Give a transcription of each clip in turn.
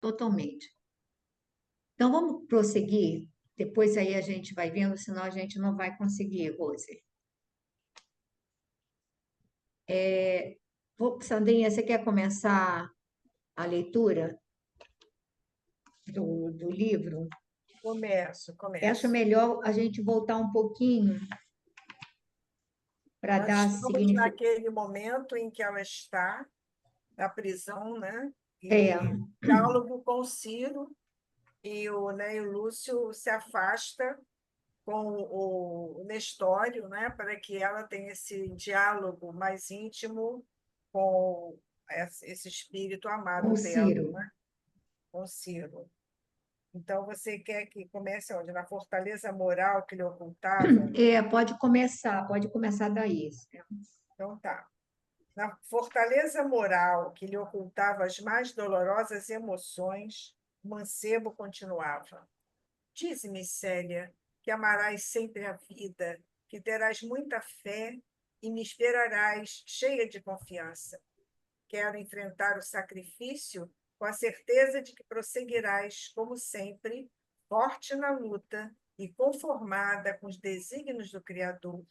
totalmente. Então, vamos prosseguir. Depois aí a gente vai vendo, senão a gente não vai conseguir, Rose. Sandrinha, você quer começar a leitura do livro? Acho Começo. melhor a gente voltar um pouquinho para Nós dar estamos significado. naquele momento em que ela está na prisão, né? É, E diálogo com o Ciro, e o Lúcio se afasta com o Nestório, né? Para que ela tenha esse diálogo mais íntimo com esse espírito com o amado dela, Ciro. né? Com o Ciro. Então, você quer que comece onde? Na fortaleza moral que lhe ocultava? Pode começar daí. Então, tá. Na fortaleza moral que lhe ocultava as mais dolorosas emoções, o mancebo continuava. Dize-me, Célia, que amarás sempre a vida, que terás muita fé e me esperarás cheia de confiança. Quero enfrentar o sacrifício com a certeza de que prosseguirás, como sempre, forte na luta e conformada com os desígnios do Criador.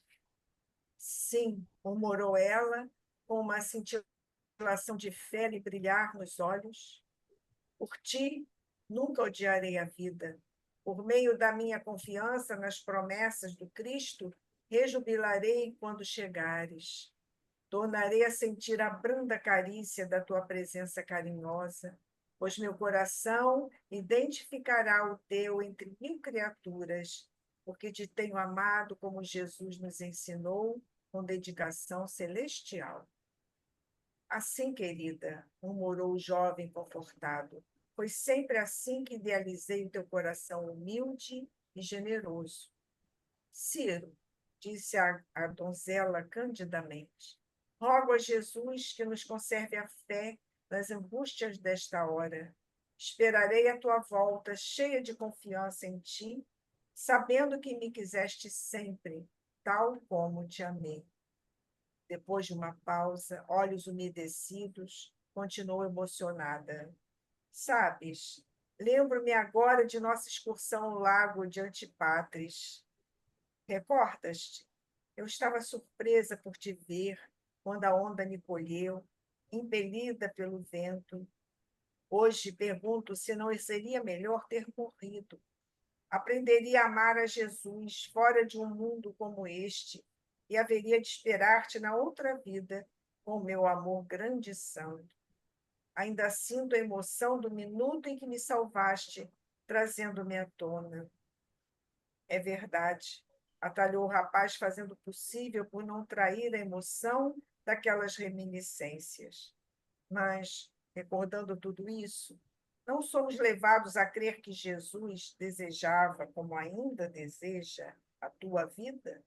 Sim, murmurou ela, com uma cintilação de fé lhe brilhar nos olhos. Por ti, nunca odiarei a vida. Por meio da minha confiança nas promessas do Cristo, rejubilarei quando chegares. Tornarei a sentir a branda carícia da tua presença carinhosa, pois meu coração identificará o teu entre mil criaturas, porque te tenho amado como Jesus nos ensinou, com dedicação celestial. Assim, querida, murmurou o jovem confortado, foi sempre assim que idealizei o teu coração humilde e generoso. Ciro, disse a donzela candidamente, rogo a Jesus que nos conserve a fé nas angústias desta hora. Esperarei a tua volta, cheia de confiança em ti, sabendo que me quiseste sempre, tal como te amei. Depois de uma pausa, olhos umedecidos, continuou emocionada. Sabes, lembro-me agora de nossa excursão ao lago de Antipatris. Recordas-te? Eu estava surpresa por te ver quando a onda me colheu, impelida pelo vento. Hoje pergunto se não seria melhor ter morrido. Aprenderia a amar a Jesus fora de um mundo como este e haveria de esperar-te na outra vida com o meu amor grande e santo. Ainda sinto a emoção do minuto em que me salvaste, trazendo-me à tona. É verdade, atalhou o rapaz, fazendo o possível por não trair a emoção daquelas reminiscências. Mas, recordando tudo isso, não somos levados a crer que Jesus desejava, como ainda deseja, a tua vida?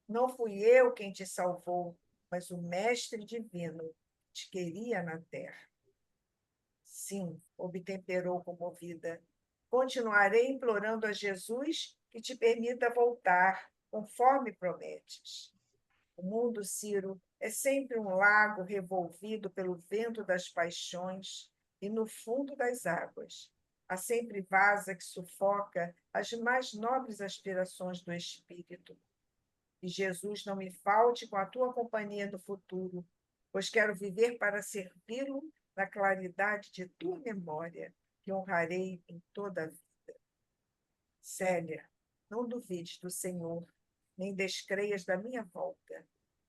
Não fui eu quem te salvou, mas o Mestre Divino te queria na terra. Sim, obtemperou comovida. Continuarei implorando a Jesus que te permita voltar, conforme prometes. O mundo, Ciro, é sempre um lago revolvido pelo vento das paixões e no fundo das águas. Há sempre vasa que sufoca as mais nobres aspirações do espírito. E Jesus não me falte com a tua companhia no futuro, pois quero viver para servi-lo na claridade de tua memória, que honrarei em toda a vida. Célia, não duvides do Senhor, nem descreias da minha volta.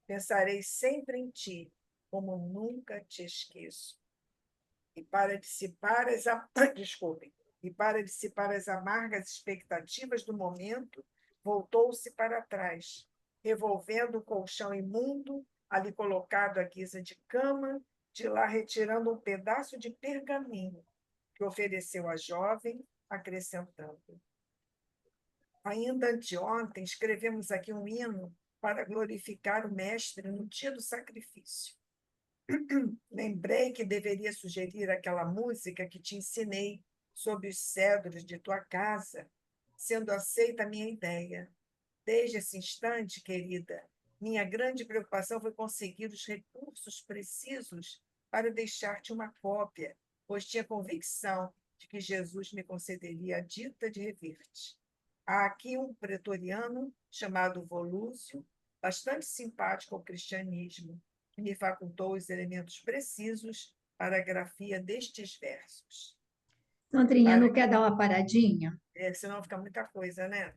Pensarei sempre em ti, como nunca te esqueço. E para dissipar as, desculpe, e para dissipar as amargas expectativas do momento, voltou-se para trás, revolvendo o colchão imundo ali colocado à guisa de cama, de lá retirando um pedaço de pergaminho que ofereceu à jovem, acrescentando: ainda anteontem escrevemos aqui um hino para glorificar o Mestre no dia do sacrifício. Lembrei que deveria sugerir aquela música que te ensinei sob os cedros de tua casa, sendo aceita a minha ideia. Desde esse instante, querida, minha grande preocupação foi conseguir os recursos precisos para deixar-te uma cópia, pois tinha convicção de que Jesus me concederia a dita de reverte. Há aqui um pretoriano chamado Volúcio, bastante simpático ao cristianismo, que me facultou os elementos precisos para a grafia destes versos. Sandrinha, Para, não quer dar uma paradinha? senão fica muita coisa, né?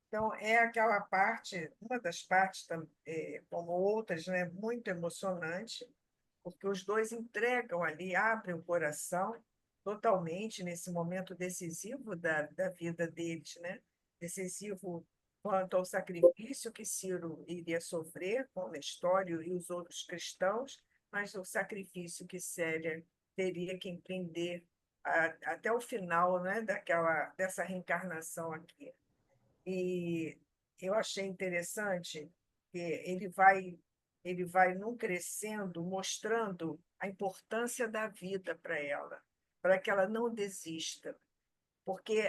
Então, é aquela parte, uma das partes, como outras, né, muito emocionante, porque os dois entregam ali, abrem o coração totalmente nesse momento decisivo da vida deles, né? Decisivo quanto ao sacrifício que Ciro iria sofrer com Nestório e os outros cristãos, mas o sacrifício que Célia teria que empreender até o final, né, dessa reencarnação aqui. E eu achei interessante que ele vai num crescendo, mostrando a importância da vida para ela, para que ela não desista. Porque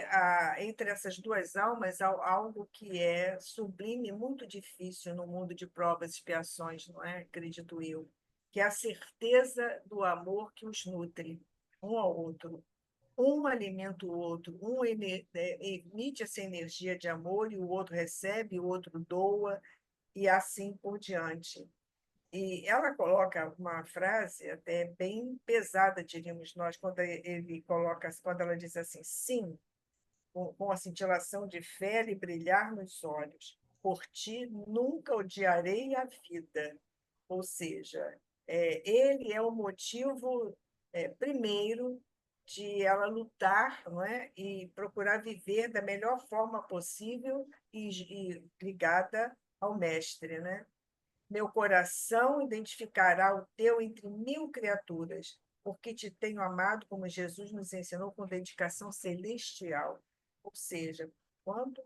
entre essas duas almas há algo que é sublime, muito difícil no mundo de provas e expiações, não é? Acredito eu, que é a certeza do amor que os nutre um ao outro. Um alimenta o outro, emite essa energia de amor e o outro recebe, o outro doa, e assim por diante. E ela coloca uma frase até bem pesada, diríamos nós, quando ela diz assim, sim, com a cintilação de fé e brilhar nos olhos, por ti nunca odiarei a vida. Ou seja, ele é o motivo, primeiro, de ela lutar, não é? E procurar viver da melhor forma possível e ligada ao mestre, né? Meu coração identificará o teu entre mil criaturas, porque te tenho amado como Jesus nos ensinou com dedicação celestial. Ou seja, quando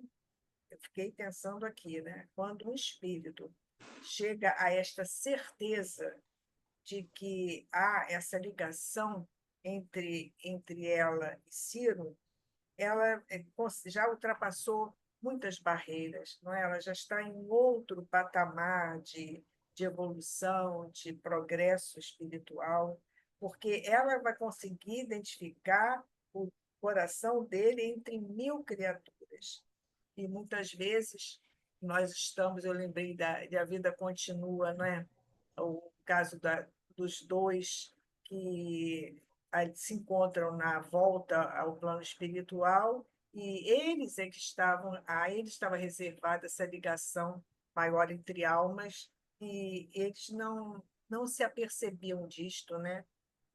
eu fiquei pensando aqui, né? Quando um espírito chega a esta certeza de que há essa ligação entre ela e Ciro, ela já ultrapassou muitas barreiras, não é? Ela já está em outro patamar de evolução, de progresso espiritual, porque ela vai conseguir identificar o coração dele entre mil criaturas. E muitas vezes nós estamos, eu lembrei de A Vida Continua, não é? O caso dos dois que se encontram na volta ao plano espiritual e eles é que estavam, a eles estava reservada essa ligação maior entre almas e eles não se apercebiam disto, né?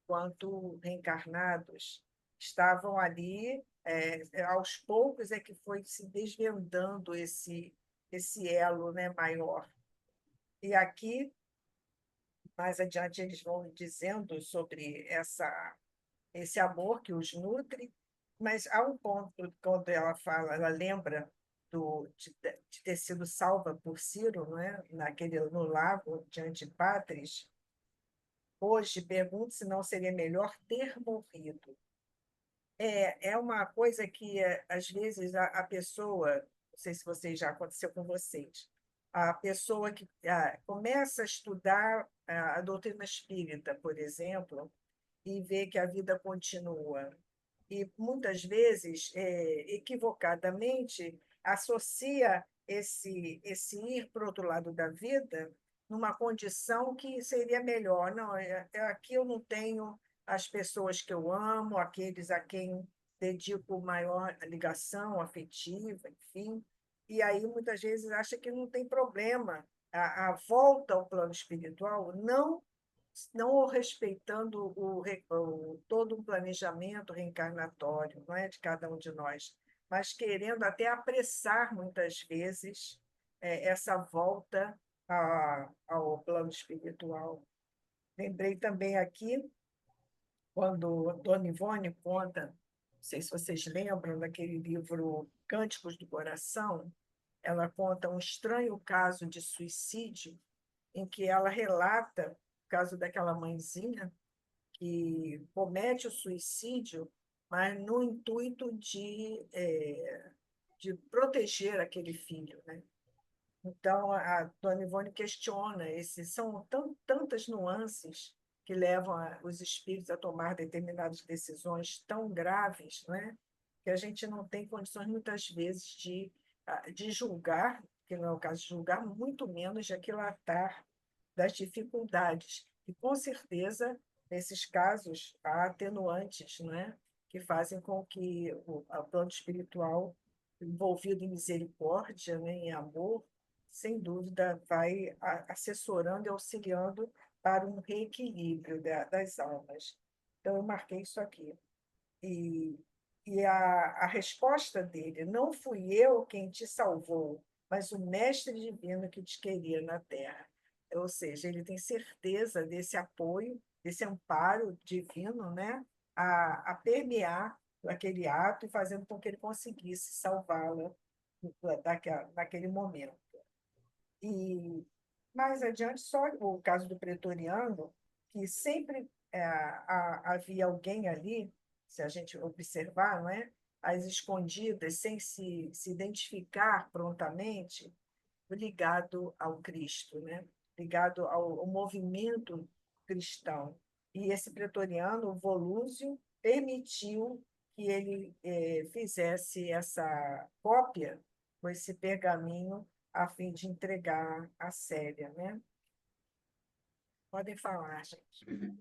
Quanto reencarnados estavam ali, aos poucos é que foi se desvendando esse elo, né, maior. E aqui mais adiante eles vão dizendo sobre esse amor que os nutre, mas há um ponto quando ela fala, ela lembra de ter sido salva por Ciro, não é? No lago de Antípatris. Hoje pergunto se não seria melhor ter morrido. É uma coisa que, às vezes, a pessoa, não sei se vocês já aconteceu com vocês, a pessoa que começa a estudar a doutrina espírita, por exemplo, e vê que a vida continua. E muitas vezes, equivocadamente, associa esse ir para o outro lado da vida numa condição que seria melhor. Não, aqui eu não tenho as pessoas que eu amo, aqueles a quem dedico maior ligação afetiva, enfim. E aí, muitas vezes, acha que não tem problema. A volta ao plano espiritual não respeitando todo um planejamento reencarnatório, não é, de cada um de nós, mas querendo até apressar, muitas vezes, essa volta ao plano espiritual. Lembrei também aqui, quando Dona Ivone conta, não sei se vocês lembram daquele livro Cânticos do Coração, ela conta um estranho caso de suicídio em que ela relata o caso daquela mãezinha que comete o suicídio, mas no intuito de proteger aquele filho, né? Então, a Dona Ivone questiona, são tantas nuances que levam os espíritos a tomar determinadas decisões tão graves, né? Que a gente não tem condições, muitas vezes, de julgar, que não é o caso de julgar, muito menos de aquilatar das dificuldades. E, com certeza, nesses casos, há atenuantes, né? Que fazem com que o plano espiritual, envolvido em misericórdia, né? Em amor, sem dúvida, vai assessorando e auxiliando para um reequilíbrio das almas. Então, eu marquei isso aqui. E, a resposta dele, não fui eu quem te salvou, mas o mestre divino que te queria na terra. Ou seja, ele tem certeza desse apoio, desse amparo divino, né, a permear aquele ato e fazendo com que ele conseguisse salvá-la naquele momento. E mais adiante, só o caso do pretoriano, que sempre havia alguém ali, se a gente observar, não é? Às escondidas, sem se identificar prontamente, ligado ao Cristo, né? Ligado ao movimento cristão. E esse pretoriano, o Volúzio, permitiu que ele fizesse essa cópia com esse pergaminho a fim de entregar a Célia, né? Podem falar, gente.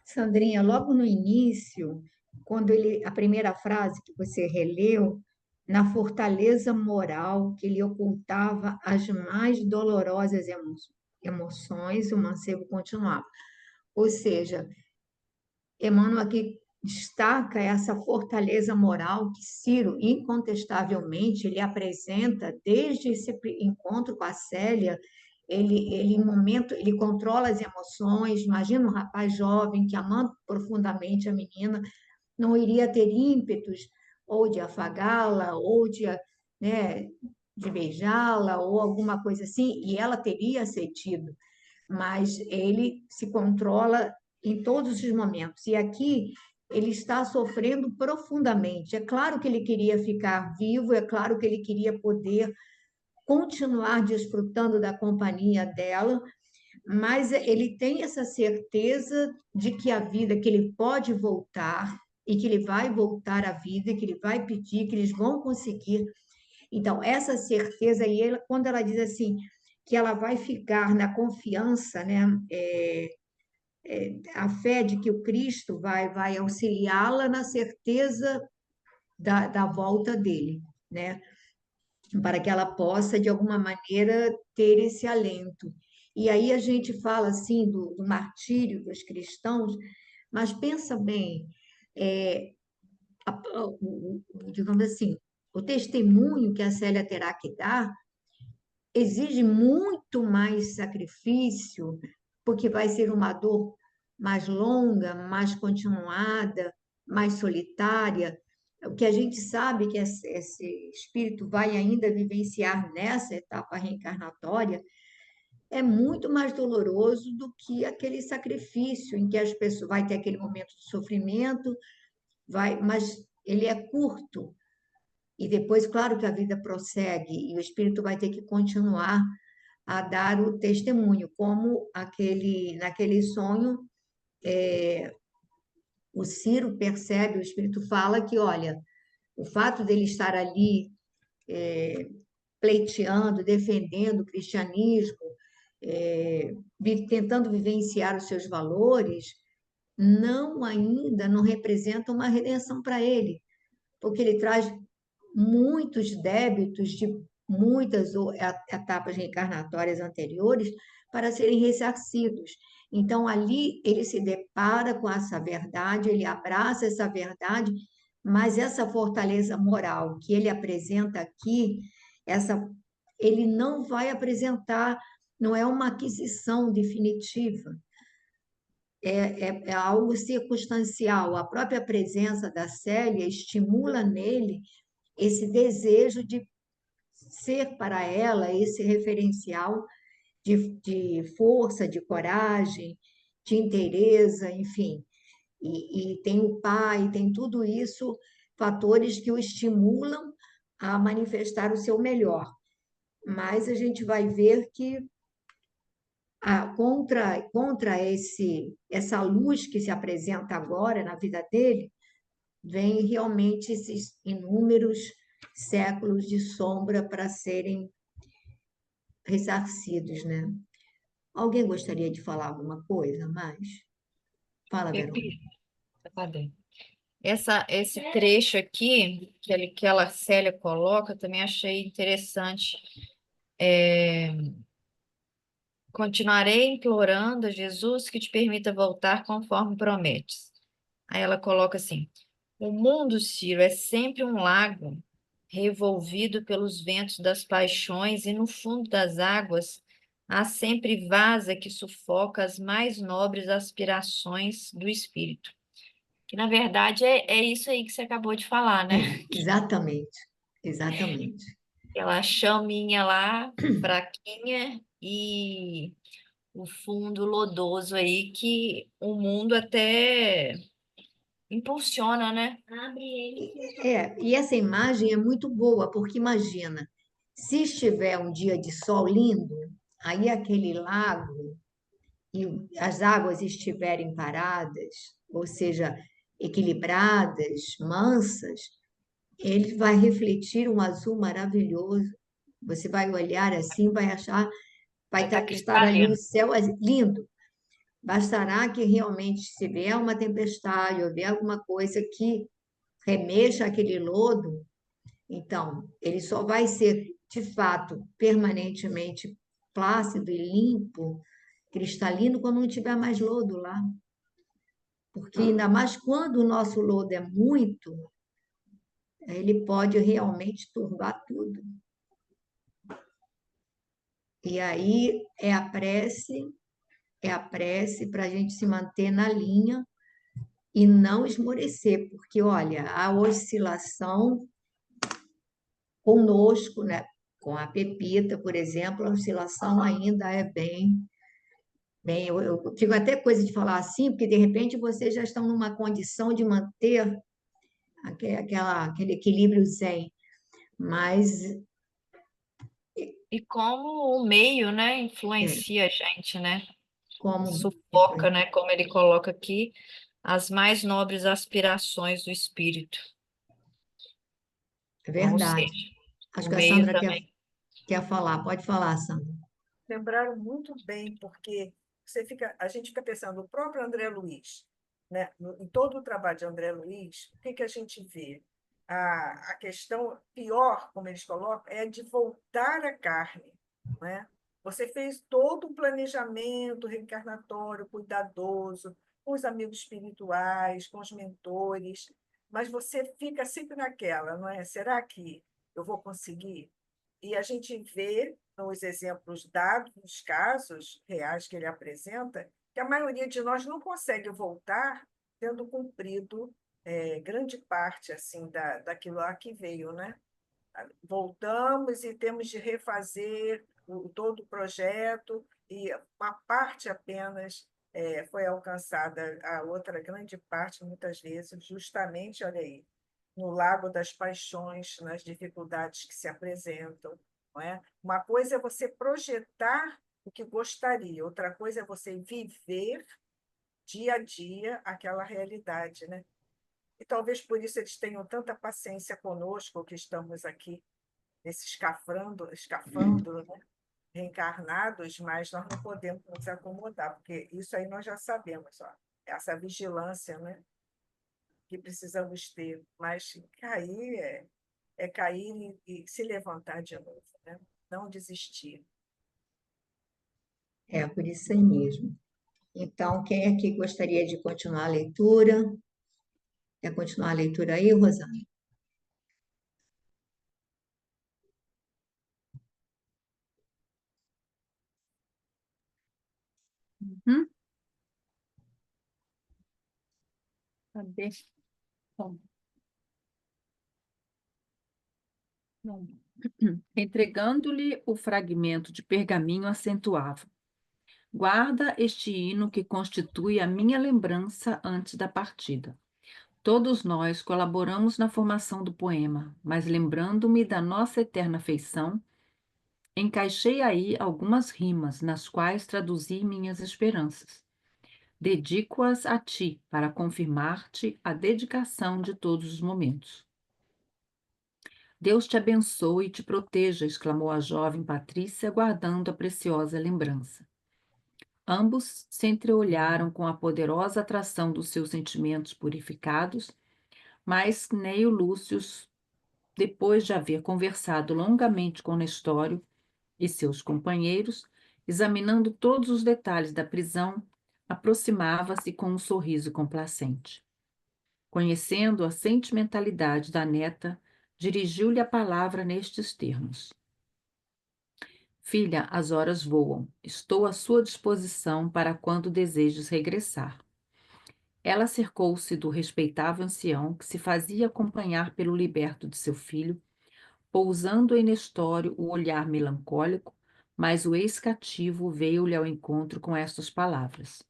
Sandrinha, logo no início, quando a primeira frase que você releu, na fortaleza moral que lhe ocultava as mais dolorosas emoções, o mancebo continuava. Ou seja, Emmanuel aqui destaca essa fortaleza moral que Ciro, incontestavelmente, ele apresenta desde esse encontro com a Célia. Ele, em momento, ele controla as emoções. Imagina um rapaz jovem que, amando profundamente a menina, não iria ter ímpetos ou de afagá-la, ou né, de beijá-la, ou alguma coisa assim, e ela teria sentido, mas ele se controla em todos os momentos. E aqui ele está sofrendo profundamente. É claro que ele queria ficar vivo, é claro que ele queria poder continuar desfrutando da companhia dela, mas ele tem essa certeza de que a vida, que ele pode voltar e que ele vai voltar à vida, que ele vai pedir, que eles vão conseguir. Então, essa certeza, e ela, quando ela diz assim, que ela vai ficar na confiança, né? A fé de que o Cristo vai auxiliá-la na certeza da volta dele, né? Para que ela possa, de alguma maneira, ter esse alento. E aí a gente fala assim do martírio dos cristãos, mas pensa bem, é, digamos assim, o testemunho que a Célia terá que dar exige muito mais sacrifício, porque vai ser uma dor mais longa, mais continuada, mais solitária. O que a gente sabe que esse espírito vai ainda vivenciar nessa etapa reencarnatória é muito mais doloroso do que aquele sacrifício em que as pessoas vai ter aquele momento de sofrimento, mas ele é curto. E depois, claro que a vida prossegue e o espírito vai ter que continuar a dar o testemunho, como naquele sonho, o Ciro percebe, o Espírito fala que, olha, o fato dele estar ali pleiteando, defendendo o cristianismo, tentando vivenciar os seus valores, não representa uma redenção para ele, porque ele traz muitos débitos de muitas etapas reencarnatórias anteriores para serem ressarcidos. Então, ali ele se depara com essa verdade, ele abraça essa verdade, mas essa fortaleza moral que ele apresenta aqui, essa, ele não vai apresentar, não é uma aquisição definitiva, é algo circunstancial. A própria presença da Célia estimula nele esse desejo de ser para ela esse referencial de força, de coragem, de inteireza, enfim. E tem o pai, tem tudo isso, fatores que o estimulam a manifestar o seu melhor. mas a gente vai ver que contra essa luz que se apresenta agora na vida dele, vem realmente esses inúmeros séculos de sombra para serem ressarcidos, né? Alguém gostaria de falar alguma coisa mais? Fala, Verônica. Pepe, cadê? Esse trecho aqui, que ela Célia coloca, também achei interessante. É, continuarei implorando a Jesus que te permita voltar conforme prometes. Aí ela coloca assim: o mundo, Ciro, é sempre um lago revolvido pelos ventos das paixões, e no fundo das águas há sempre vasa que sufoca as mais nobres aspirações do espírito. Que na verdade é isso aí que você acabou de falar, né? Exatamente, exatamente. Aquela chaminha lá, fraquinha, e o fundo lodoso aí que o mundo até impulsiona, né? Abre ele. E essa imagem é muito boa, porque imagina, se estiver um dia de sol lindo, aí aquele lago e as águas estiverem paradas, ou seja, equilibradas, mansas, ele vai refletir um azul maravilhoso. Você vai olhar assim, vai achar, Vai estar estar ali o cristalino. céu lindo. Bastará que realmente, se vier uma tempestade ou vier alguma coisa que remexa aquele lodo, então ele só vai ser, de fato, permanentemente plácido e limpo, cristalino, quando não tiver mais lodo lá. Porque ainda mais quando o nosso lodo é muito, ele pode realmente turvar tudo. E aí é a prece para a gente se manter na linha e não esmorecer, porque, olha, a oscilação conosco, né? Com a Pepita, por exemplo, a oscilação ainda é bem. Eu digo até coisa de falar assim, porque de repente vocês já estão numa condição de manter aquele equilíbrio zen, mas E como o meio, né, é, influencia a gente, né? como Sufoca, né, como ele coloca aqui, as mais nobres aspirações do espírito. é Então, ou verdade. seja, Acho o que a meio Sandra também. quer falar. Pode falar, Sandra. Lembraram muito bem, porque a gente fica pensando, o próprio André Luiz, né? Em todo o trabalho de André Luiz, o que que a gente vê? A questão pior, como eles colocam, é de voltar à carne, né? Você fez todo um planejamento reencarnatório, cuidadoso, com os amigos espirituais, com os mentores, mas você fica sempre naquela, não é? Será que eu vou conseguir? E a gente vê, nos exemplos dados, nos casos reais que ele apresenta, que a maioria de nós não consegue voltar tendo cumprido grande parte assim daquilo lá que veio, né? Voltamos e temos de refazer todo o projeto, e uma parte apenas foi alcançada, a outra grande parte, muitas vezes, justamente, olha aí, no Lago das Paixões, nas dificuldades que se apresentam, não é? Uma coisa é você projetar o que gostaria, outra coisa é você viver dia a dia aquela realidade, né? E talvez por isso eles tenham tanta paciência conosco que estamos aqui nesse escafandro, né? Reencarnados, mas nós não podemos nos acomodar, porque isso aí nós já sabemos, ó, essa vigilância, né? Que precisamos ter, mas cair é cair e se levantar de novo, né? Não desistir. É, por isso aí mesmo. Então, quem aqui gostaria de continuar a leitura? Quer continuar a leitura aí, Rosana? Uhum. Cadê? Bom, bom. Entregando-lhe o fragmento de pergaminho, acentuava: guarda este hino que constitui a minha lembrança antes da partida. Todos nós colaboramos na formação do poema, mas lembrando-me da nossa eterna afeição, Encaixei aí algumas rimas nas quais traduzi minhas esperanças. Dedico-as a ti para confirmar-te a dedicação de todos os momentos. Deus te abençoe e te proteja, exclamou a jovem Patrícia, guardando a preciosa lembrança. Ambos se entreolharam com a poderosa atração dos seus sentimentos purificados, mas Cneio Lúcio, depois de haver conversado longamente com Nestório e seus companheiros, examinando todos os detalhes da prisão, aproximava-se com um sorriso complacente. Conhecendo a sentimentalidade da neta, dirigiu-lhe a palavra nestes termos: Filha, as horas voam. Estou à sua disposição para quando desejes regressar. Ela cercou-se do respeitável ancião, que se fazia acompanhar pelo liberto de seu filho, pousando em Nestório o olhar melancólico, mas o ex-cativo veio-lhe ao encontro com estas palavras: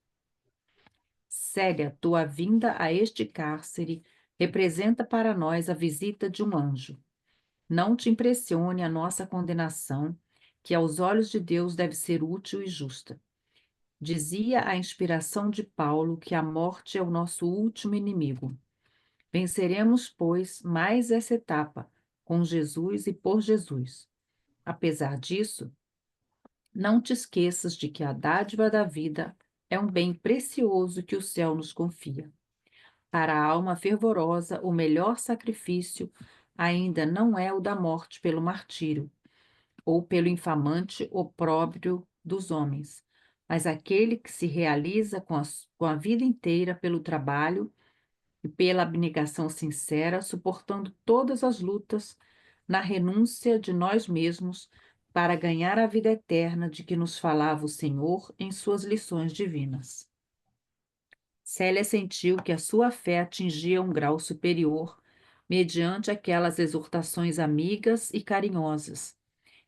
Célia, tua vinda a este cárcere representa para nós a visita de um anjo. Não te impressione a nossa condenação, que aos olhos de Deus deve ser útil e justa. Dizia a inspiração de Paulo que a morte é o nosso último inimigo. Venceremos, pois, mais essa etapa, com Jesus e por Jesus. Apesar disso, não te esqueças de que a dádiva da vida é um bem precioso que o céu nos confia. Para a alma fervorosa, o melhor sacrifício ainda não é o da morte pelo martírio, ou pelo infamante opróbrio dos homens, mas aquele que se realiza com a vida inteira pelo trabalho e pela abnegação sincera, suportando todas as lutas, na renúncia de nós mesmos, para ganhar a vida eterna de que nos falava o Senhor em suas lições divinas. Célia sentiu que a sua fé atingia um grau superior, mediante aquelas exortações amigas e carinhosas,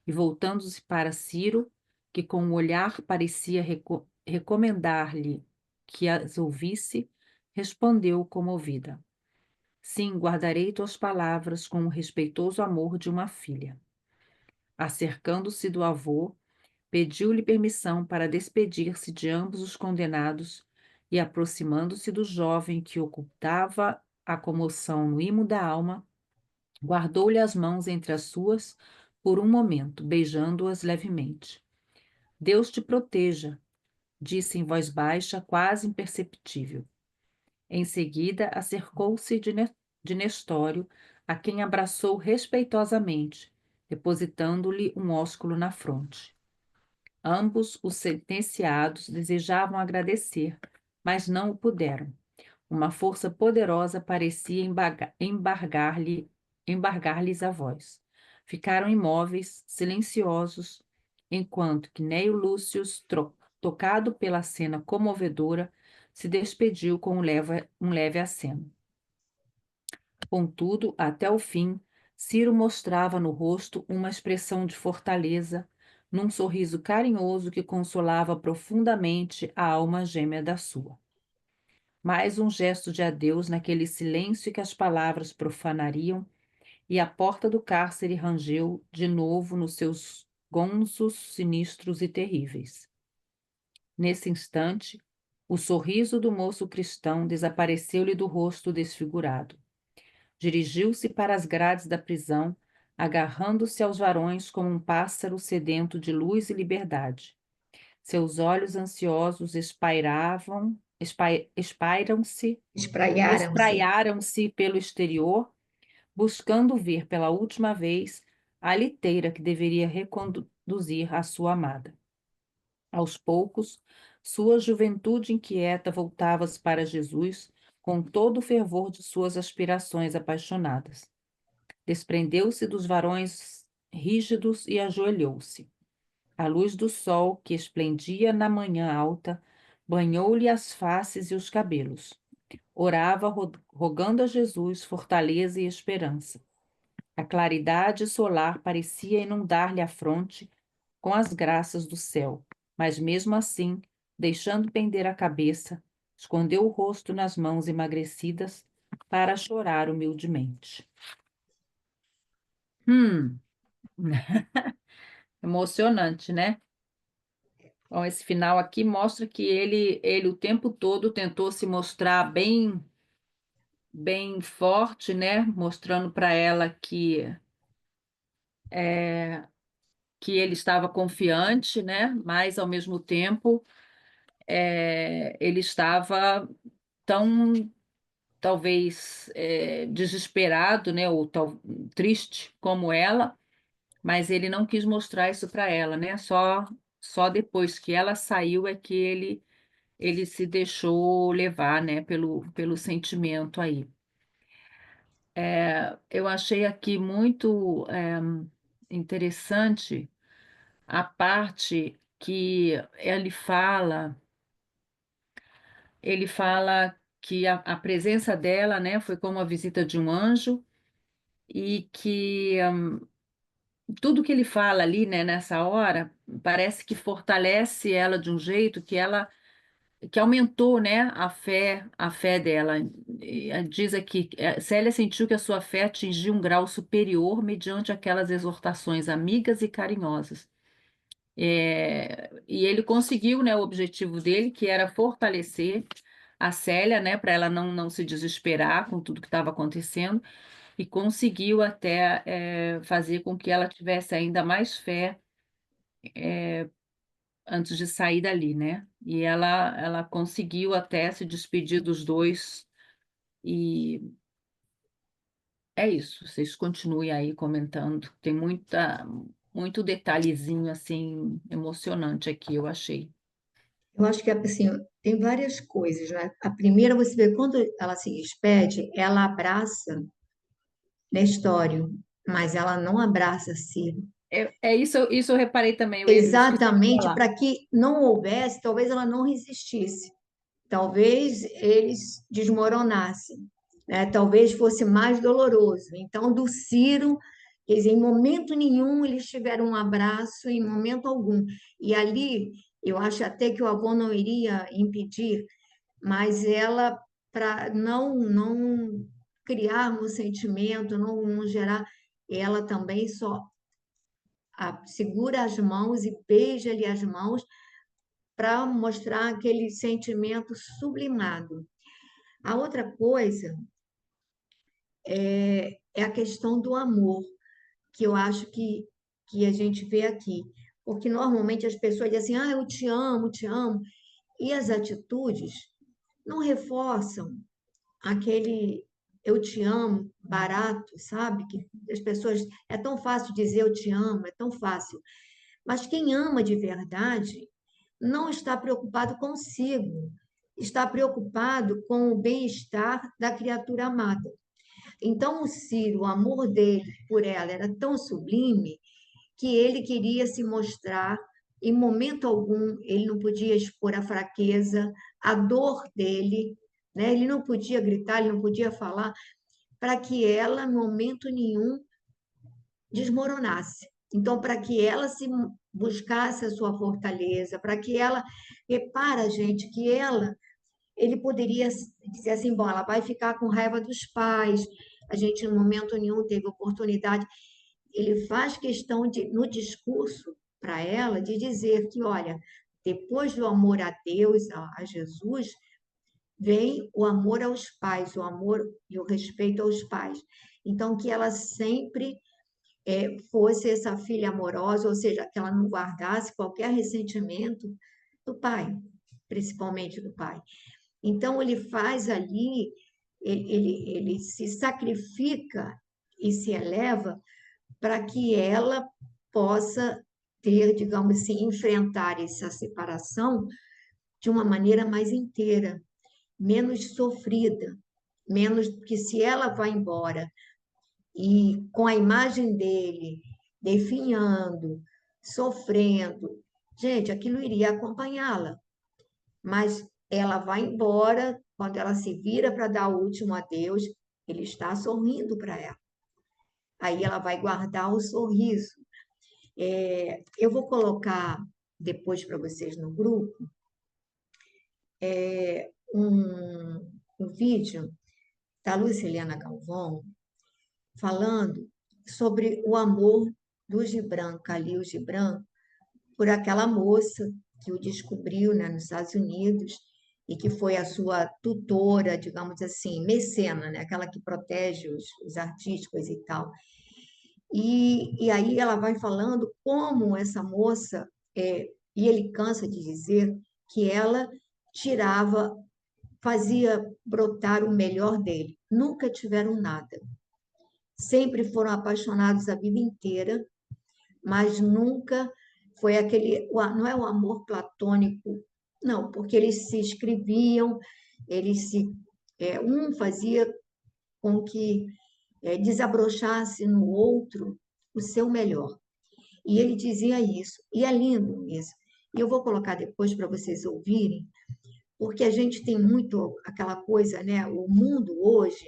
e voltando-se para Ciro, que com o olhar parecia recomendar-lhe que as ouvisse, respondeu comovida: Sim, guardarei tuas palavras com o respeitoso amor de uma filha. Acercando-se do avô, pediu-lhe permissão para despedir-se de ambos os condenados e, aproximando-se do jovem que ocultava a comoção no imo da alma, guardou-lhe as mãos entre as suas por um momento, beijando-as levemente. Deus te proteja, disse em voz baixa, quase imperceptível. Em seguida, acercou-se de Nestório, a quem abraçou respeitosamente, depositando-lhe um ósculo na fronte. Ambos os sentenciados desejavam agradecer, mas não o puderam. Uma força poderosa parecia embargar-lhes a voz. Ficaram imóveis, silenciosos, enquanto que Cneio Lúcio, tocado pela cena comovedora, se despediu com um leve aceno. Contudo, até o fim, Ciro mostrava no rosto uma expressão de fortaleza, num sorriso carinhoso que consolava profundamente a alma gêmea da sua. Mais um gesto de adeus naquele silêncio que as palavras profanariam, e a porta do cárcere rangeu de novo nos seus gonzos sinistros e terríveis. Nesse instante, o sorriso do moço cristão desapareceu-lhe do rosto desfigurado. Dirigiu-se para as grades da prisão, agarrando-se aos varões como um pássaro sedento de luz e liberdade. Seus olhos ansiosos Espraiaram-se. espraiaram-se pelo exterior, buscando ver pela última vez a liteira que deveria reconduzir a sua amada. Aos poucos, sua juventude inquieta voltava-se para Jesus com todo o fervor de suas aspirações apaixonadas. Desprendeu-se dos varões rígidos e ajoelhou-se. A luz do sol, que esplendia na manhã alta, banhou-lhe as faces e os cabelos. Orava, rogando a Jesus fortaleza e esperança. A claridade solar parecia inundar-lhe a fronte com as graças do céu, mas mesmo assim, deixando pender a cabeça, escondeu o rosto nas mãos emagrecidas para chorar humildemente. Emocionante, né? Bom, esse final aqui mostra que ele o tempo todo tentou se mostrar bem forte, né? Mostrando para ela que ele estava confiante, né? Mas ao mesmo tempo ele estava tão talvez desesperado, né? Ou triste como ela, mas ele não quis mostrar isso para ela, né? Só depois que ela saiu é que ele se deixou levar, né? Pelo sentimento aí. Eu achei aqui muito interessante a parte que ele fala que a presença dela, né, foi como a visita de um anjo e que tudo que ele fala ali, né, nessa hora, parece que fortalece ela de um jeito que aumentou, né, a fé dela. E, diz aqui, Célia sentiu que a sua fé atingiu um grau superior mediante aquelas exortações amigas e carinhosas. E ele conseguiu, né, o objetivo dele, que era fortalecer a Célia, né, para ela não se desesperar com tudo que estava acontecendo, e conseguiu até fazer com que ela tivesse ainda mais fé antes de sair dali, né? E ela conseguiu até se despedir dos dois, e é isso. Vocês continuem aí comentando. Tem muito detalhezinho assim emocionante aqui, eu achei. Eu acho que assim, tem várias coisas, né? A primeira, você vê, quando ela se despede, ela abraça Nestório, mas ela não abraça Ciro. Isso eu reparei também, eu esqueci de Exatamente falar. para que não houvesse, talvez ela não resistisse, talvez eles desmoronassem, né? Talvez fosse mais doloroso. Então, do Ciro, quer dizer, em momento nenhum eles tiveram um abraço, em momento algum. E ali, eu acho até que o avô não iria impedir, mas ela, para não criar um sentimento, não gerar, ela também só segura as mãos e beija-lhe as mãos para mostrar aquele sentimento sublimado. A outra coisa é a questão do amor, que eu acho que a gente vê aqui. Porque normalmente as pessoas dizem assim, eu te amo, e as atitudes não reforçam aquele eu te amo barato, sabe? Que as pessoas, é tão fácil dizer eu te amo, é tão fácil. Mas quem ama de verdade não está preocupado consigo, está preocupado com o bem-estar da criatura amada. Então, o Ciro, o amor dele por ela era tão sublime que ele queria se mostrar, em momento algum, ele não podia expor a fraqueza, a dor dele, né? Ele não podia gritar, ele não podia falar, para que ela, em momento nenhum, desmoronasse. Então, para que ela se buscasse a sua fortaleza, para que ela repara, gente, que ele poderia dizer assim, bom, ela vai ficar com raiva dos pais, a gente em momento nenhum teve oportunidade. Ele faz questão de, no discurso para ela, de dizer que, olha, depois do amor a Deus, a Jesus, vem o amor aos pais, o amor e o respeito aos pais. Então, que ela sempre fosse essa filha amorosa, ou seja, que ela não guardasse qualquer ressentimento do pai, principalmente do pai. Então, ele faz ali, ele se sacrifica e se eleva para que ela possa ter, digamos assim, enfrentar essa separação de uma maneira mais inteira, menos sofrida, menos que se ela vai embora e com a imagem dele definhando, sofrendo, gente, aquilo iria acompanhá-la, mas ela vai embora, quando ela se vira para dar o último adeus, ele está sorrindo para ela. Aí ela vai guardar o sorriso. Eu vou colocar depois para vocês no grupo um vídeo da Luciliana Galvão falando sobre o amor do Gibran, Khalil Gibran, por aquela moça que o descobriu, né, nos Estados Unidos e que foi a sua tutora, digamos assim, mecena, né, aquela que protege os artísticos e tal. E aí ela vai falando como essa moça, e ele cansa de dizer que ela tirava, fazia brotar o melhor dele. Nunca tiveram nada. Sempre foram apaixonados a vida inteira, mas nunca foi aquele, não é o amor platônico, não, porque eles se escreviam, um fazia com que desabrochasse no outro o seu melhor. E ele dizia isso, e é lindo isso. E eu vou colocar depois para vocês ouvirem, porque a gente tem muito aquela coisa, né? O mundo hoje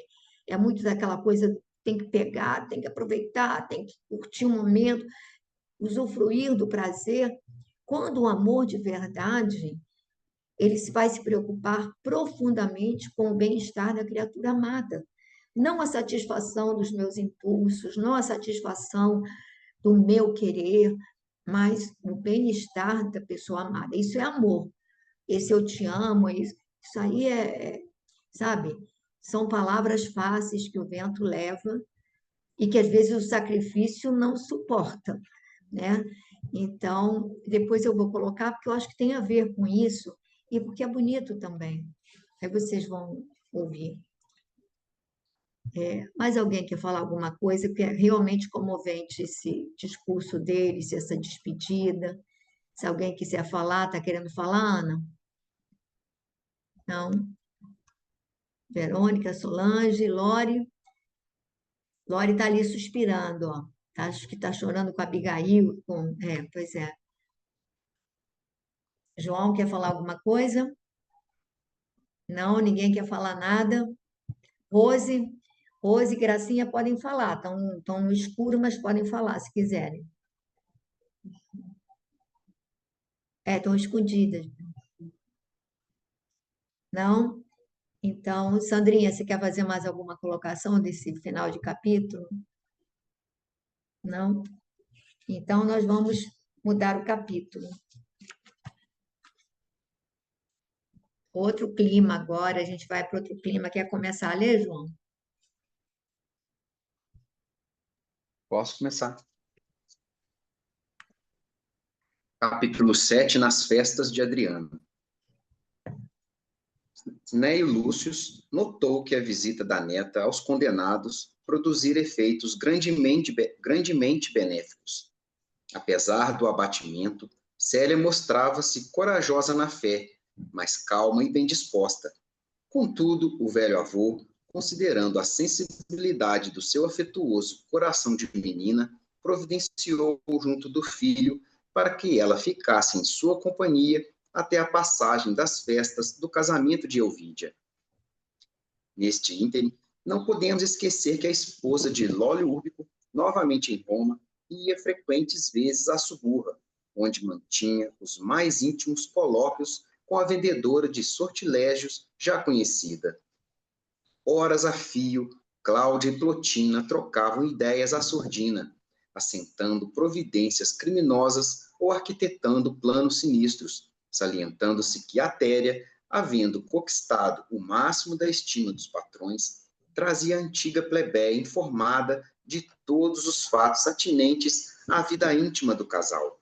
é muito daquela coisa, tem que pegar, tem que aproveitar, tem que curtir o momento, usufruir do prazer, quando o amor de verdade, ele vai se preocupar profundamente com o bem-estar da criatura amada. Não a satisfação dos meus impulsos, não a satisfação do meu querer, mas o bem-estar da pessoa amada. Isso é amor. Esse eu te amo, isso aí sabe, são palavras fáceis que o vento leva e que às vezes o sacrifício não suporta, né? Então, depois eu vou colocar, porque eu acho que tem a ver com isso, e porque é bonito também. Aí vocês vão ouvir. Mais alguém quer falar alguma coisa? Porque é realmente comovente esse discurso deles, essa despedida. Se alguém quiser falar, está querendo falar, Ana? Não? Verônica, Solange, Lore. Lore está ali suspirando, ó. Acho que está chorando com a Abigail. Pois é. João quer falar alguma coisa? Não, ninguém quer falar nada. Rose, Rose e Gracinha podem falar. Estão no escuro, mas podem falar se quiserem. Estão escondidas. Não? Então, Sandrinha, você quer fazer mais alguma colocação desse final de capítulo? Não? Então, nós vamos mudar o capítulo. Outro clima agora, a gente vai para outro clima. Quer começar a ler, João? Posso começar. Capítulo 7, nas festas de Adriano. Cneio Lúcio notou que a visita da neta aos condenados produzira efeitos grandemente benéficos. Apesar do abatimento, Célia mostrava-se corajosa na fé, mas calma e bem disposta. Contudo, o velho avô, considerando a sensibilidade do seu afetuoso coração de menina, providenciou junto do filho para que ela ficasse em sua companhia até a passagem das festas do casamento de Elvídia. Neste ínterim, não podemos esquecer que a esposa de Lólio Úrbico, novamente em Roma, ia frequentes vezes à Suburra, onde mantinha os mais íntimos colóquios com a vendedora de sortilégios já conhecida. Horas a fio, Cláudia e Plotina trocavam ideias à surdina, assentando providências criminosas ou arquitetando planos sinistros, salientando-se que Atéria, havendo conquistado o máximo da estima dos patrões, trazia a antiga plebeia informada de todos os fatos atinentes à vida íntima do casal.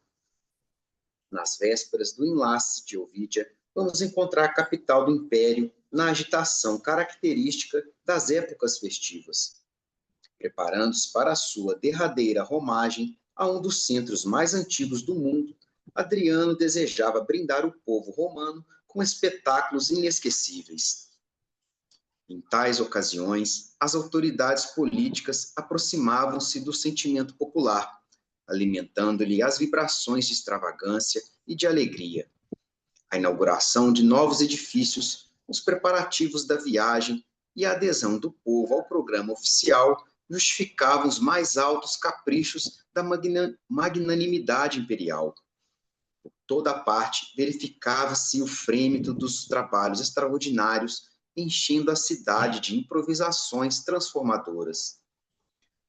Nas vésperas do enlace de Ovídia, vamos encontrar a capital do império na agitação característica das épocas festivas. Preparando-se para a sua derradeira romagem a um dos centros mais antigos do mundo, Adriano desejava brindar o povo romano com espetáculos inesquecíveis. Em tais ocasiões, as autoridades políticas aproximavam-se do sentimento popular, alimentando-lhe as vibrações de extravagância e de alegria. A inauguração de novos edifícios, os preparativos da viagem e a adesão do povo ao programa oficial justificavam os mais altos caprichos da magnanimidade imperial. Por toda parte, verificava-se o frêmito dos trabalhos extraordinários, enchendo a cidade de improvisações transformadoras.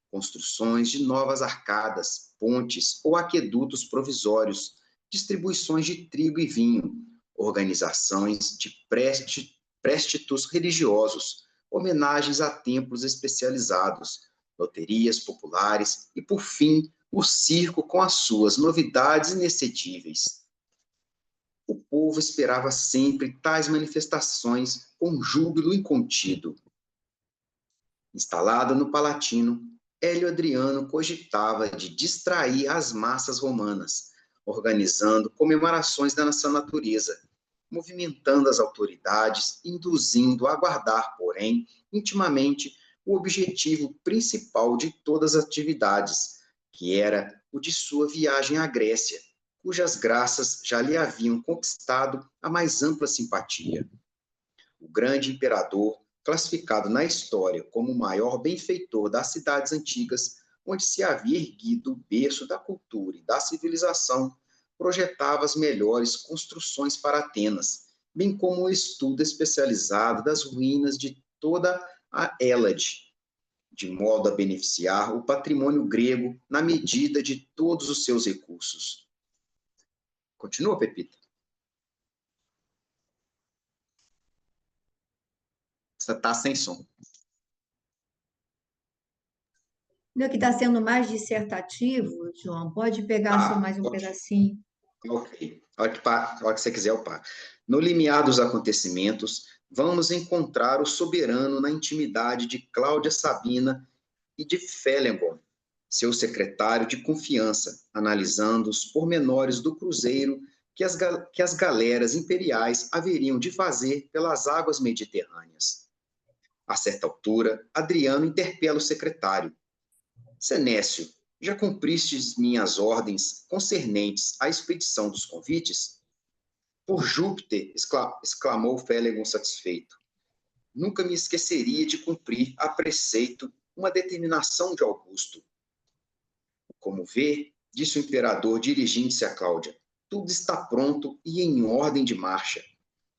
Construções de novas arcadas, pontes ou aquedutos provisórios, distribuições de trigo e vinho, organizações de préstitos religiosos, homenagens a templos especializados, loterias populares e, por fim, o circo com as suas novidades inexcedíveis. O povo esperava sempre tais manifestações com júbilo incontido. Instalado no Palatino, Hélio Adriano cogitava de distrair as massas romanas, organizando comemorações da nossa natureza, movimentando as autoridades, induzindo a guardar, porém, intimamente, o objetivo principal de todas as atividades, que era o de sua viagem à Grécia, cujas graças já lhe haviam conquistado a mais ampla simpatia. O grande imperador, classificado na história como o maior benfeitor das cidades antigas, onde se havia erguido o berço da cultura e da civilização, projetava as melhores construções para Atenas, bem como o estudo especializado das ruínas de toda a Hélade, de modo a beneficiar o patrimônio grego na medida de todos os seus recursos. Continua, Pepita. Você está sem som. Não é que está sendo mais dissertativo, João? Pode pegar só mais um pedacinho. Ok. A hora que você quiser, eu paro. No limiar dos acontecimentos, vamos encontrar o soberano na intimidade de Cláudia Sabina e de Félegon, seu secretário de confiança, analisando os pormenores do cruzeiro que as galeras imperiais haveriam de fazer pelas águas mediterrâneas. A certa altura, Adriano interpela o secretário. Senécio, já cumpristes minhas ordens concernentes à expedição dos convites? Por Júpiter, exclamou Félegon satisfeito. Nunca me esqueceria de cumprir a preceito uma determinação de Augusto. Como vê, disse o imperador dirigindo-se a Cláudia, tudo está pronto e em ordem de marcha.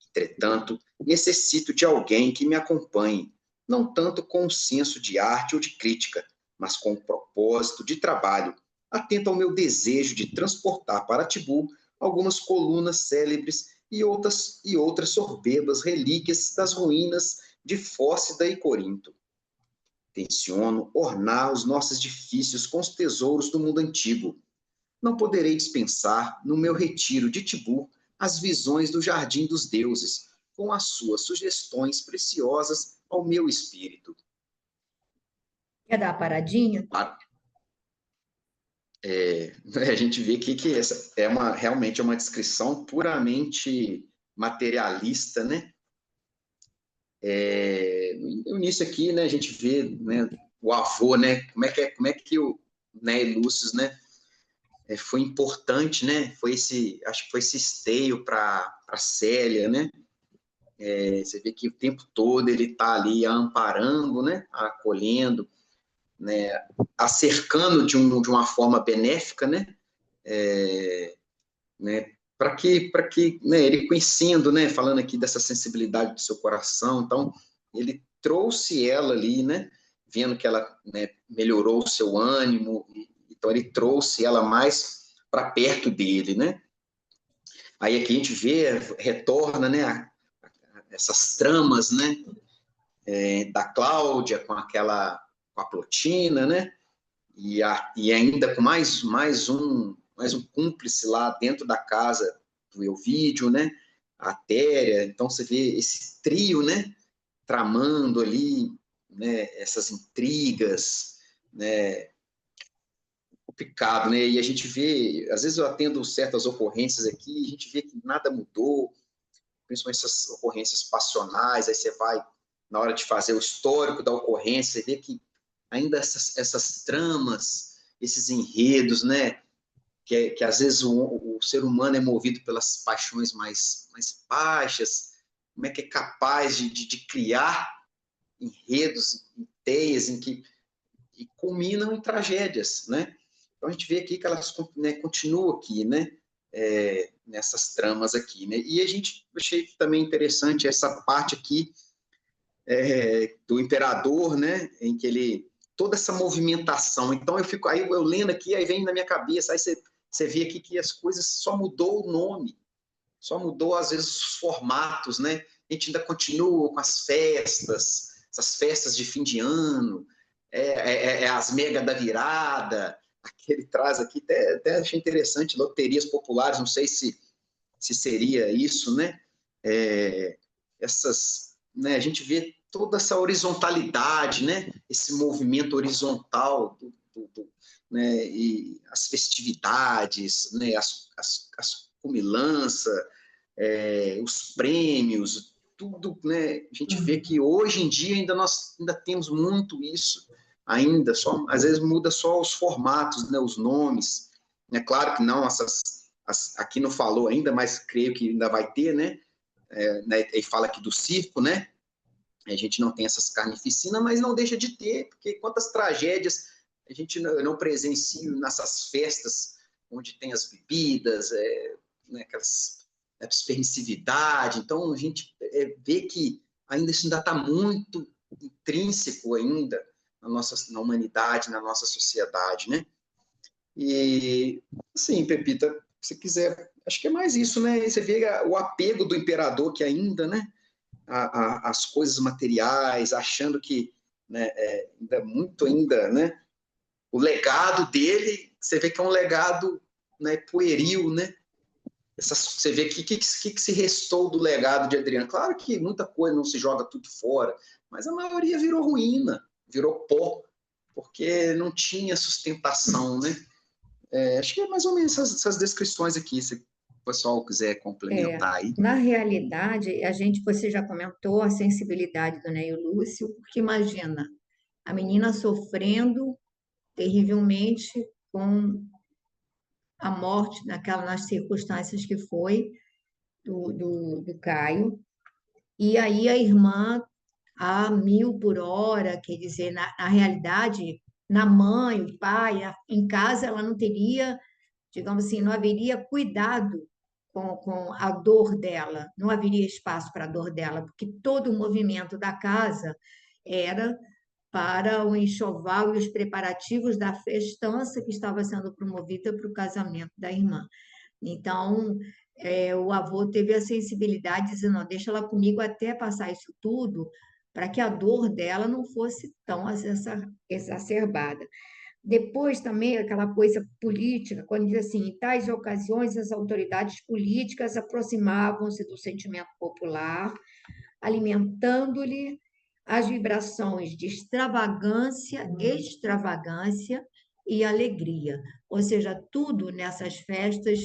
Entretanto, necessito de alguém que me acompanhe, não tanto com um senso de arte ou de crítica, mas com um propósito de trabalho, atento ao meu desejo de transportar para Tibu algumas colunas célebres e outras soberbas relíquias das ruínas de Fócida e Corinto. Tenciono ornar os nossos edifícios com os tesouros do mundo antigo. Não poderei dispensar, no meu retiro de Tibu, as visões do Jardim dos Deuses, com as suas sugestões preciosas ao meu espírito. Quer dar uma paradinha? A gente vê aqui que essa realmente é uma descrição puramente materialista, né? No início aqui, né, a gente vê, né, o avô, né, como é que o, né, Lúcio, né, foi importante, né? Acho que foi esse esteio para Célia, né? Você vê que o tempo todo ele está ali amparando, né, acolhendo, né, acercando de uma forma benéfica, né, né, para que né, ele conhecendo, né, falando aqui dessa sensibilidade do seu coração, então ele trouxe ela ali, né, vendo que ela, né, melhorou o seu ânimo, então ele trouxe ela mais para perto dele, né. Aí aqui a gente vê, retorna, né, essas tramas, né, da Cláudia com a Plotina, né, e ainda com mais um cúmplice lá dentro da casa do Elvídio, né, a Téria. Então você vê esse trio, né, tramando ali, né, essas intrigas, né, complicado, né, e a gente vê, às vezes eu atendo certas ocorrências aqui, a gente vê que nada mudou, principalmente essas ocorrências passionais, aí você vai, na hora de fazer o histórico da ocorrência, você vê que ainda essas tramas, esses enredos, né, que às vezes o ser humano é movido pelas paixões mais baixas, como é que é capaz de criar enredos, ideias em que culminam em tragédias, né? Então a gente vê aqui que elas, né, continuam aqui, né, nessas tramas aqui, né? E a gente achei também interessante essa parte aqui do imperador, né, em que ele toda essa movimentação. Então, aí eu lendo aqui, aí vem na minha cabeça, aí você vê aqui que as coisas só mudou o nome, só mudou, às vezes, os formatos, né? A gente ainda continua com as festas, essas festas de fim de ano, as mega da virada, que ele traz aqui, até achei interessante, loterias populares, não sei se seria isso, né? Né? A gente vê toda essa horizontalidade, né? Esse movimento horizontal, né? E as festividades, né? As comilanças, os prêmios, tudo, né? A gente vê que hoje em dia nós ainda temos muito isso, ainda, só, às vezes muda só os formatos, né? Os nomes. É claro que não, aqui não falou ainda, mas creio que ainda vai ter, né? Ele fala aqui do circo, né? A gente não tem essas carnificinas, mas não deixa de ter, porque quantas tragédias a gente não presencia nessas festas onde tem as bebidas, né, aquelas permissividade. Então, a gente vê que ainda isso ainda está muito intrínseco ainda na humanidade, na nossa sociedade, né? E, sim, Pepita, se quiser, acho que é mais isso, né? Você vê o apego do imperador que ainda, né? As coisas materiais, achando que, né, ainda muito ainda, né? O legado dele, você vê que é um legado, né, pueril, né? Você vê que se restou do legado de Adriano. Claro que muita coisa não se joga tudo fora, mas a maioria virou ruína, virou pó, porque não tinha sustentação, né? Acho que é mais ou menos essas descrições aqui, se o pessoal quiser complementar aí. Na realidade, você já comentou a sensibilidade do Neio Lúcio, porque imagina, a menina sofrendo terrivelmente com a morte nas circunstâncias que foi do Caio, e aí a irmã a 1.000 por hora, quer dizer, na realidade, na mãe, o pai, em casa ela não teria, digamos assim, não haveria cuidado com a dor dela, não haveria espaço para a dor dela, porque todo o movimento da casa era para o enxoval e os preparativos da festança que estava sendo promovida para o casamento da irmã. Então, o avô teve a sensibilidade de dizer, não, deixa ela comigo até passar isso tudo, para que a dor dela não fosse tão exacerbada. Depois também aquela coisa política, quando diz assim, em tais ocasiões as autoridades políticas aproximavam-se do sentimento popular, alimentando-lhe as vibrações de extravagância e alegria. Ou seja, tudo nessas festas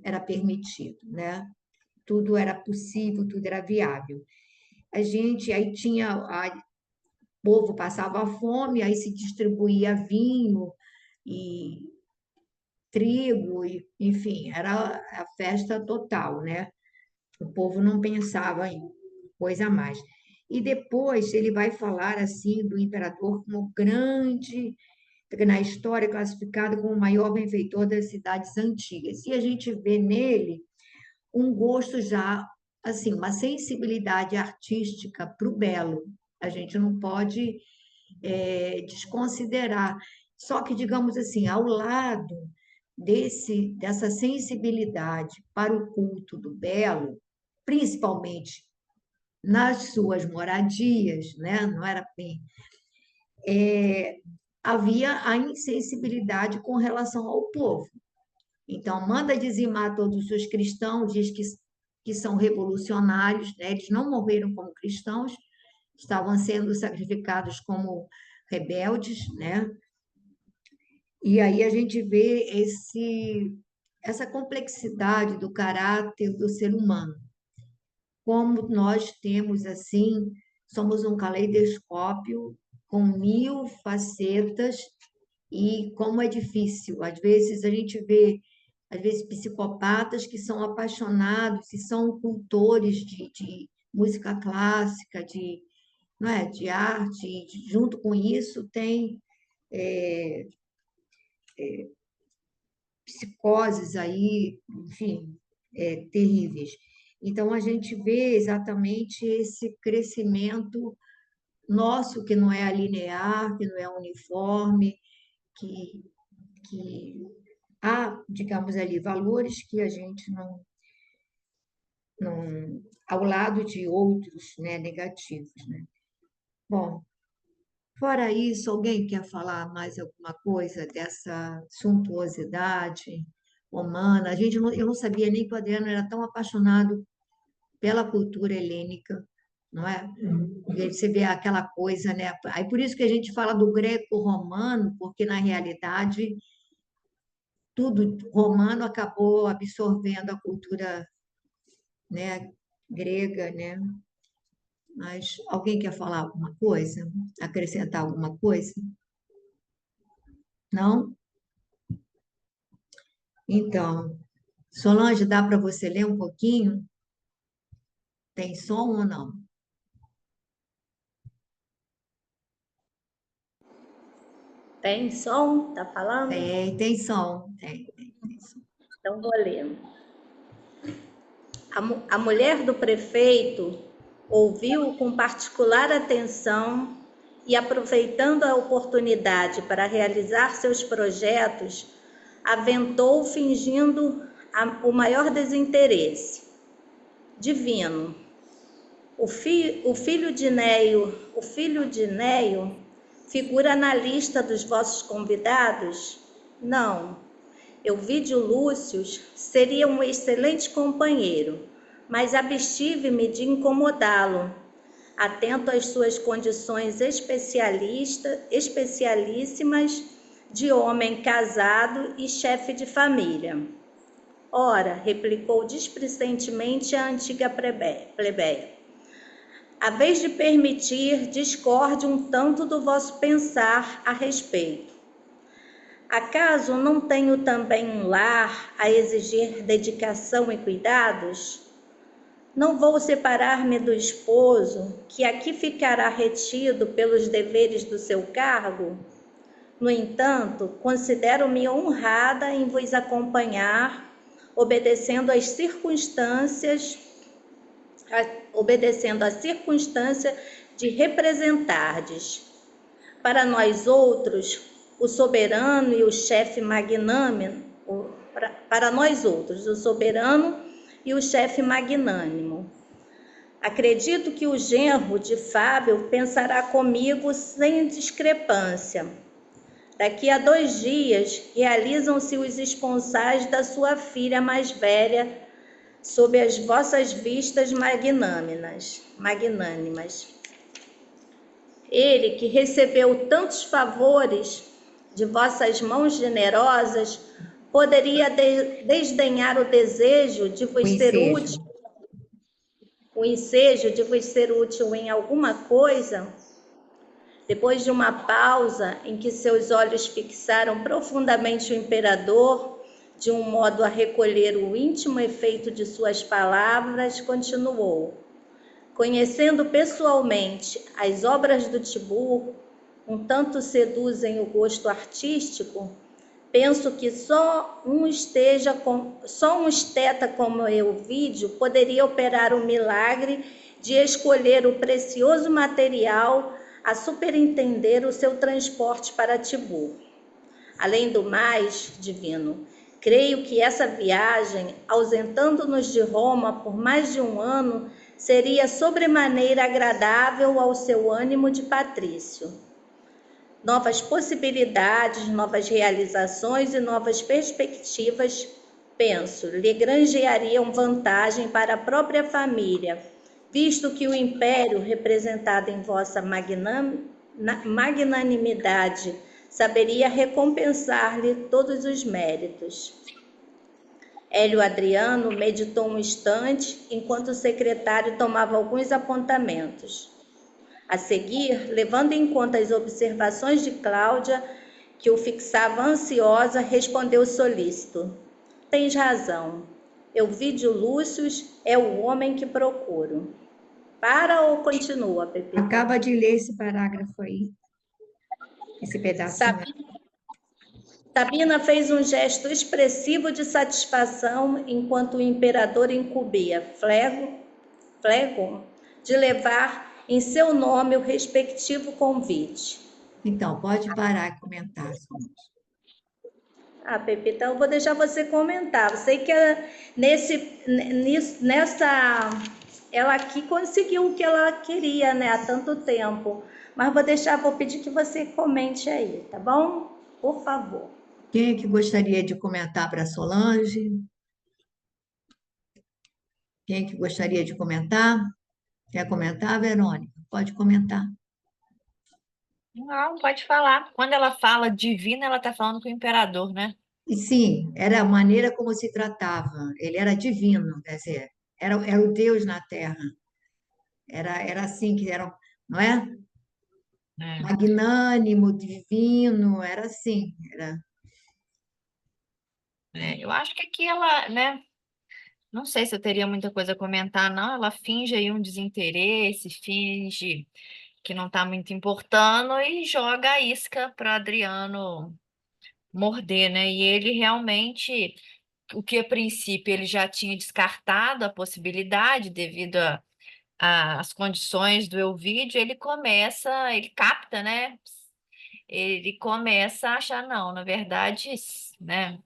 era permitido, né? Tudo era possível, tudo era viável. A gente aí o povo passava fome, aí se distribuía vinho e trigo, enfim, era a festa total, né? O povo não pensava em coisa a mais. E depois ele vai falar assim do imperador como grande, na história classificado como o maior benfeitor das cidades antigas. E a gente vê nele um gosto já, assim, uma sensibilidade artística para o belo. A gente não pode desconsiderar. Só que, digamos assim, ao lado dessa sensibilidade para o culto do belo, principalmente nas suas moradias, né? Não era bem, havia a insensibilidade com relação ao povo. Então, manda dizimar todos os cristãos, diz que são revolucionários, né? Eles não morreram como cristãos, estavam sendo sacrificados como rebeldes, né? E aí a gente vê essa complexidade do caráter do ser humano. Como nós temos, assim, somos um caleidoscópio com 1.000 facetas e como é difícil. Às vezes a gente vê, às vezes, psicopatas que são apaixonados e são cultores de música clássica, não é, de arte, e junto com isso tem psicoses aí, enfim, terríveis. Então, a gente vê exatamente esse crescimento nosso que não é linear, que não é uniforme, que há, digamos ali, valores que a gente não ao lado de outros, né, negativos, né? Bom, fora isso, alguém quer falar mais alguma coisa dessa suntuosidade romana? Eu não sabia nem que o Adriano era tão apaixonado pela cultura helênica, não é? E você vê aquela coisa, né? Aí por isso que a gente fala do greco-romano, porque na realidade tudo romano acabou absorvendo a cultura, né, grega, né? Mas alguém quer falar alguma coisa? Acrescentar alguma coisa? Não? Então, Solange, dá para você ler um pouquinho? Tem som ou não? Tem som? Tá falando? Tem som. Tem som. Então vou ler. A mulher do prefeito ouviu com particular atenção e, aproveitando a oportunidade para realizar seus projetos, aventou fingindo o maior desinteresse. Divino, o filho de Neio figura na lista dos vossos convidados? Não. Euvídio Lúcio seria um excelente companheiro, mas abstive-me de incomodá-lo, atento às suas condições especialíssimas de homem casado e chefe de família. Ora, replicou displicentemente a antiga plebeia, a vez de permitir, discorde um tanto do vosso pensar a respeito. Acaso não tenho também um lar a exigir dedicação e cuidados? Não vou separar-me do esposo, que aqui ficará retido pelos deveres do seu cargo? No entanto, considero-me honrada em vos acompanhar, obedecendo à circunstância de representardes. Para nós outros, o soberano e o chefe magnânimo, Acredito que o genro de Fábio pensará comigo sem discrepância. Daqui a 2 dias, realizam-se os esponsais da sua filha mais velha, sob as vossas vistas magnânimas. Ele, que recebeu tantos favores de vossas mãos generosas, poderia desdenhar o ensejo de vos ser útil em alguma coisa? Depois de uma pausa em que seus olhos fixaram profundamente o imperador, de um modo a recolher o íntimo efeito de suas palavras, continuou. Conhecendo pessoalmente as obras do Tibur, um tanto seduzem o gosto artístico, penso que só um esteta como Euvídio poderia operar o milagre de escolher o precioso material a superintender o seu transporte para Tibur. Além do mais, divino, creio que essa viagem, ausentando-nos de Roma por mais de 1 ano, seria sobremaneira agradável ao seu ânimo de patrício. Novas possibilidades, novas realizações e novas perspectivas, penso, lhe granjeariam vantagem para a própria família, visto que o império, representado em vossa magnanimidade, saberia recompensar-lhe todos os méritos. Hélio Adriano meditou um instante, enquanto o secretário tomava alguns apontamentos. A seguir, levando em conta as observações de Cláudia, que o fixava ansiosa, respondeu solícito. Tens razão. Euvídio Lúcio é o homem que procuro. Para ou continua, Pepe? Acaba de ler esse parágrafo aí, esse pedacinho. Sabina fez um gesto expressivo de satisfação enquanto o imperador incumbia Flegon de levar em seu nome o respectivo convite. Então, pode parar e comentar, Solange. Ah, Pepita, eu vou deixar você comentar. Eu sei que ela aqui conseguiu o que ela queria, né, há tanto tempo. Mas vou pedir que você comente aí, tá bom? Por favor. Quem é que gostaria de comentar para Solange? Quem é que gostaria de comentar? Quer comentar, Verônica? Pode comentar. Não, pode falar. Quando ela fala divina, ela está falando com o imperador, né? E sim, era a maneira como se tratava. Ele era divino, quer dizer, era o Deus na Terra. Era assim que era, não é? É. Magnânimo, divino, era assim. Eu acho que aqui ela, né? Não sei se eu teria muita coisa a comentar, não. Ela finge aí um desinteresse, finge que não está muito importando e joga a isca para Adriano morder, né? E ele realmente, o que a princípio ele já tinha descartado a possibilidade devido às condições do Elvídio, ele capta, né? Ele começa a achar, não, na verdade, né?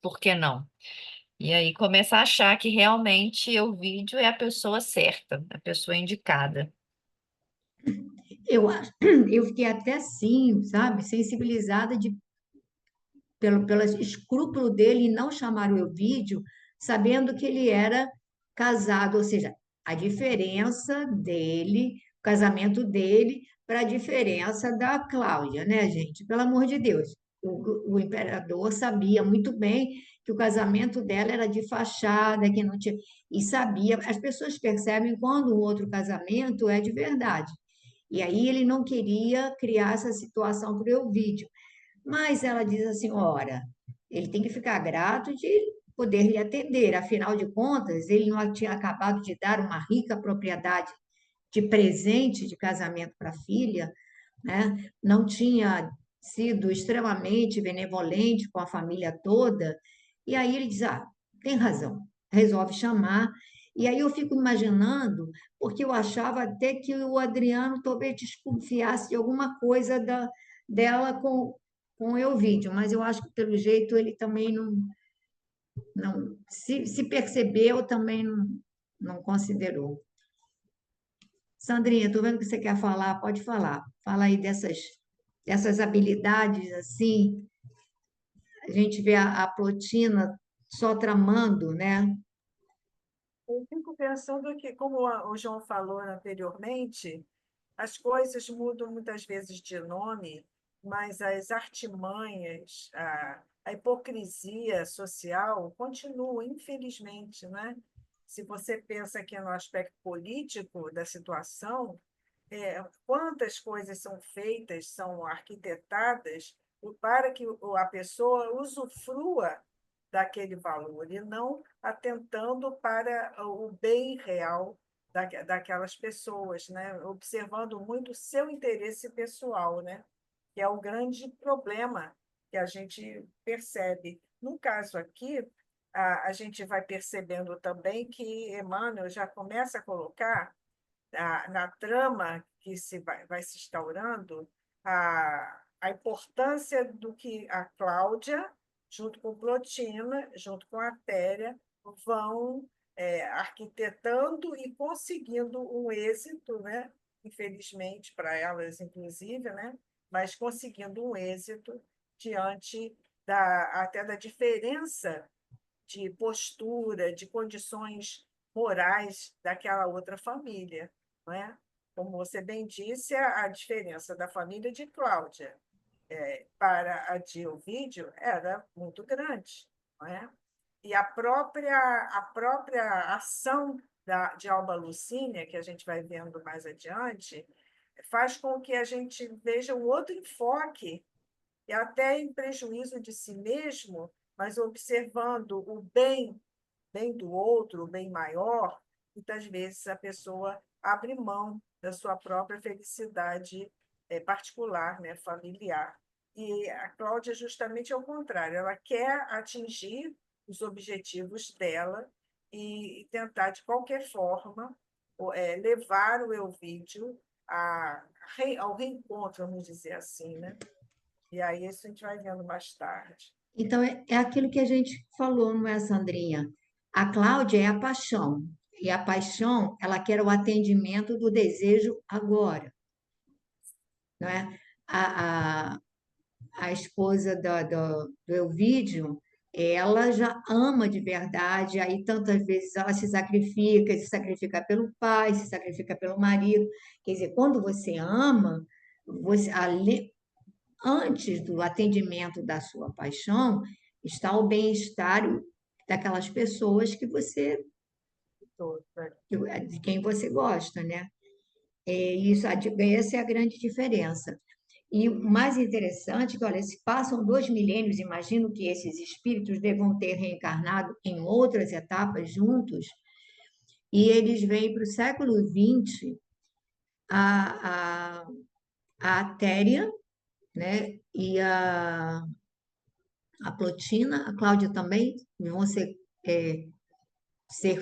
Por que não? E aí começa a achar que realmente o vídeo é a pessoa certa, a pessoa indicada. Eu acho, eu fiquei até assim, sabe, sensibilizada pelo escrúpulo dele em não chamar o Elvídio, sabendo que ele era casado, ou seja, a diferença dele, o casamento dele, para a diferença da Cláudia, né, gente? Pelo amor de Deus. O imperador sabia muito bem que o casamento dela era de fachada, que não tinha. E sabia, as pessoas percebem quando um outro casamento é de verdade. E aí ele não queria criar essa situação para o Elvídio. Mas ela diz assim: ora, ele tem que ficar grato de poder lhe atender, afinal de contas, ele não tinha acabado de dar uma rica propriedade de presente de casamento para a filha, né? Não tinha sido extremamente benevolente com a família toda. E aí ele diz: ah, tem razão, resolve chamar. E aí eu fico imaginando, porque eu achava até que o Adriano talvez desconfiasse de alguma coisa dela com o Elvídio, mas eu acho que pelo jeito ele também não se percebeu, também não considerou. Sandrinha, estou vendo que você quer falar, pode falar. Fala aí dessas habilidades assim. A gente vê a Plotina só tramando, né? Eu fico pensando que, como o João falou anteriormente, as coisas mudam muitas vezes de nome, mas as artimanhas, a hipocrisia social continua, infelizmente, né? Se você pensa aqui no aspecto político da situação, quantas coisas são feitas, são arquitetadas para que a pessoa usufrua daquele valor e não atentando para o bem real daquelas pessoas, né? Observando muito o seu interesse pessoal, né? Que é o grande problema que a gente percebe. No caso aqui, a gente vai percebendo também que Emmanuel já começa a colocar na trama que vai se instaurando a importância do que a Cláudia, junto com Plotina, junto com a Téria, vão arquitetando e conseguindo um êxito, né? Infelizmente para elas, inclusive, né? Mas conseguindo um êxito diante até da diferença de postura, de condições morais daquela outra família, não é? Como você bem disse, a diferença da família de Cláudia para a de Ovídio era muito grande, não é? E a própria ação de Alba Lucínia, que a gente vai vendo mais adiante, faz com que a gente veja um outro enfoque, e até em prejuízo de si mesmo, mas observando o bem do outro, o bem maior, muitas vezes a pessoa abre mão da sua própria felicidade particular, né, familiar. E a Cláudia, justamente ao contrário, ela quer atingir os objetivos dela e tentar, de qualquer forma, levar o Elvídio ao reencontro, vamos dizer assim, né? E aí isso a gente vai vendo mais tarde. Então, é aquilo que a gente falou, não é, Sandrinha? A Cláudia é a paixão. E a paixão, ela quer o atendimento do desejo agora, não é? A esposa do Elvídio, ela já ama de verdade, aí tantas vezes ela se sacrifica pelo pai, se sacrifica pelo marido. Quer dizer, quando você ama, antes do atendimento da sua paixão, está o bem-estar daquelas pessoas que você, de quem você gosta, né? Essa é a grande diferença. E o mais interessante é que, olha, se passam 2 milênios, imagino que esses espíritos devam ter reencarnado em outras etapas juntos, e eles vêm para o século XX, a, a, a Atéria, né, e a Plotina, a Cláudia também, vão ser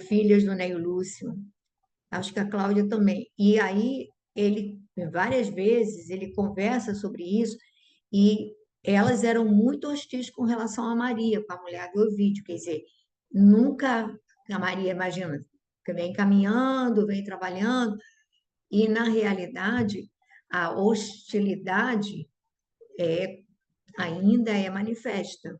filhas do Neio Lúcio, acho que a Cláudia também. E aí, ele, várias vezes, ele conversa sobre isso, e elas eram muito hostis com relação a Maria, com a mulher do Ovídio, quer dizer, nunca a Maria, imagina, que vem caminhando, vem trabalhando, e na realidade a hostilidade ainda é manifesta.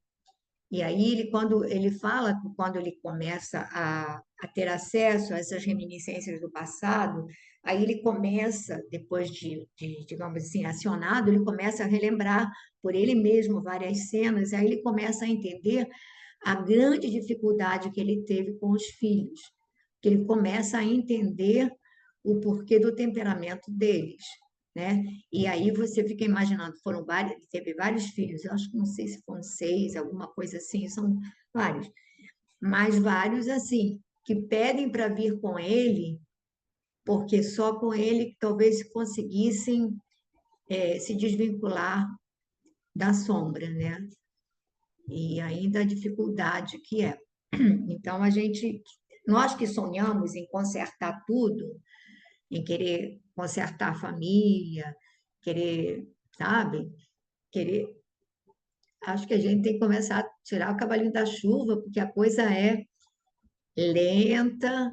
E aí, quando ele fala, quando ele começa a ter acesso a essas reminiscências do passado, aí ele começa, depois digamos assim, acionado, ele começa a relembrar por ele mesmo várias cenas, aí ele começa a entender a grande dificuldade que ele teve com os filhos, que ele começa a entender o porquê do temperamento deles, né? E aí você fica imaginando, teve vários filhos, eu acho que não sei se foram 6, alguma coisa assim, são vários, mas vários assim, que pedem para vir com ele, porque só com ele talvez conseguissem se desvincular da sombra, né? E ainda a dificuldade que é. Então, nós que sonhamos em consertar tudo, em querer consertar a família, querer, sabe? Acho que a gente tem que começar a tirar o cavalinho da chuva, porque a coisa é lenta,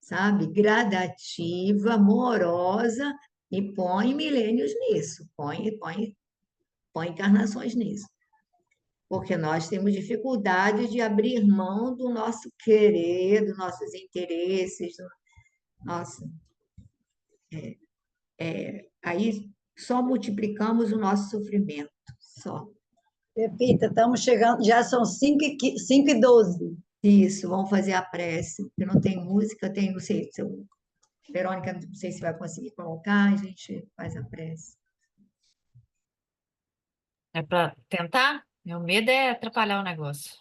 sabe? Gradativa, amorosa, e põe milênios nisso, põe encarnações nisso. Porque nós temos dificuldade de abrir mão do nosso querer, dos nossos interesses. Nossa, aí só multiplicamos o nosso sofrimento, só. Pepita, estamos chegando, já são 5h12. Isso, vamos fazer a prece. Eu não tenho música, não sei, Verônica, não sei se vai conseguir colocar, a gente faz a prece. É para tentar? Meu medo é atrapalhar o negócio.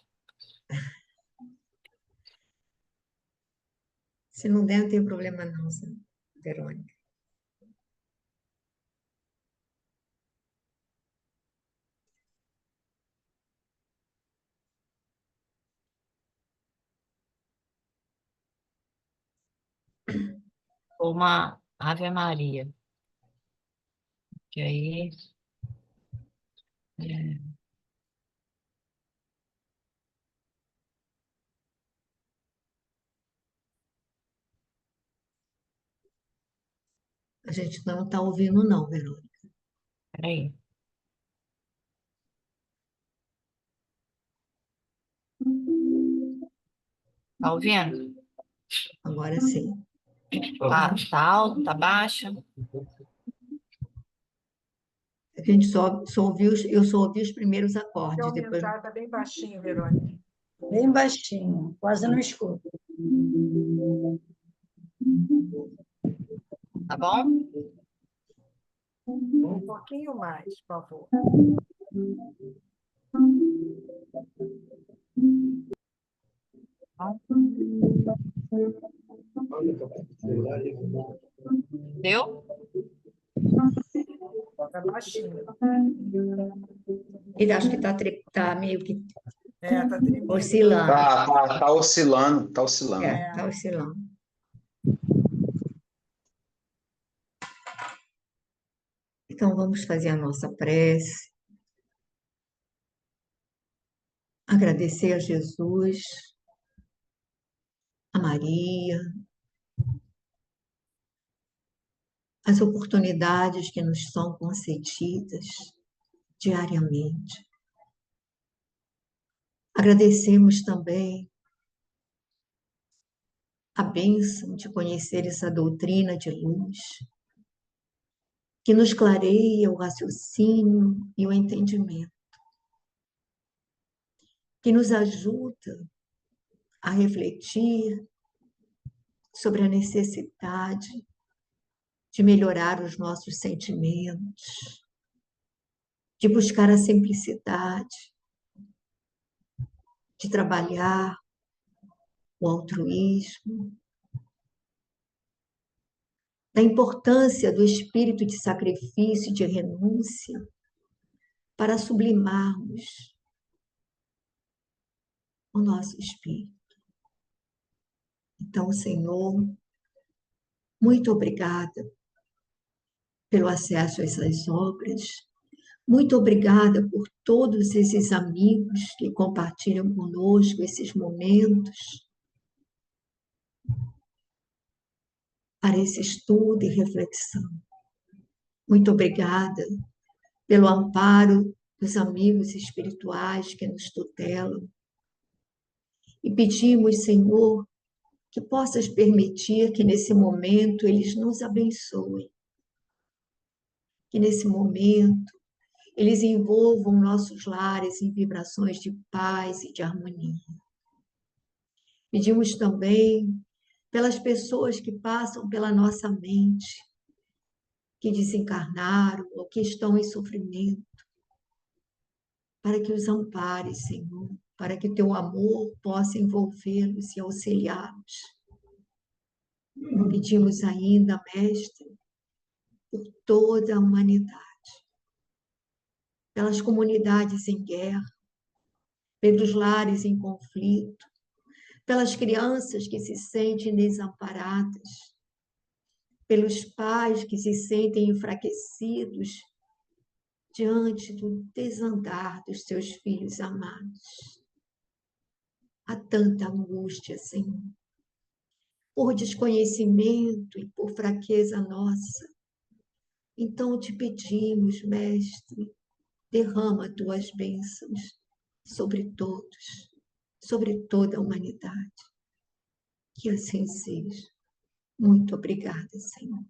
Se não der, não tem problema não, Verônica. Ou uma Ave Maria. Que aí. A gente não está ouvindo não, Verônica. Peraí. Tá ouvindo? Agora sim. Tá alto, tá baixo? A gente eu só ouvi os primeiros Se acordes, depois aumentar, está bem baixinho, Verônica. Bem baixinho, quase não escuto. Tá bom? Um pouquinho mais, por favor. Deu? Está baixinho. ele acho que está meio que Está tremendo. oscilando. Tá oscilando, tá oscilando. Está oscilando. Então, vamos fazer a nossa prece, agradecer a Jesus, a Maria, as oportunidades que nos são concedidas diariamente. Agradecemos também a bênção de conhecer essa doutrina de luz, que nos clareia o raciocínio e o entendimento, que nos ajuda a refletir sobre a necessidade de melhorar os nossos sentimentos, de buscar a simplicidade, de trabalhar o altruísmo, da importância do espírito de sacrifício e de renúncia para sublimarmos o nosso espírito. Então, Senhor, muito obrigada pelo acesso a essas obras, muito obrigada por todos esses amigos que compartilham conosco esses momentos para esse estudo e reflexão. Muito obrigada pelo amparo dos amigos espirituais que nos tutelam. E pedimos, Senhor, que possas permitir que nesse momento eles nos abençoem. Que nesse momento eles envolvam nossos lares em vibrações de paz e de harmonia. Pedimos também pelas pessoas que passam pela nossa mente, que desencarnaram ou que estão em sofrimento, para que os ampares, Senhor, para que teu amor possa envolvê-los e auxiliá-los. Pedimos ainda, Mestre, por toda a humanidade, pelas comunidades em guerra, pelos lares em conflito, pelas crianças que se sentem desamparadas, pelos pais que se sentem enfraquecidos diante do desandar dos seus filhos amados. Há tanta angústia, Senhor, por desconhecimento e por fraqueza nossa. Então te pedimos, Mestre, derrama tuas bênçãos sobre todos, sobre toda a humanidade. Que assim seja. Muito obrigada, Senhor.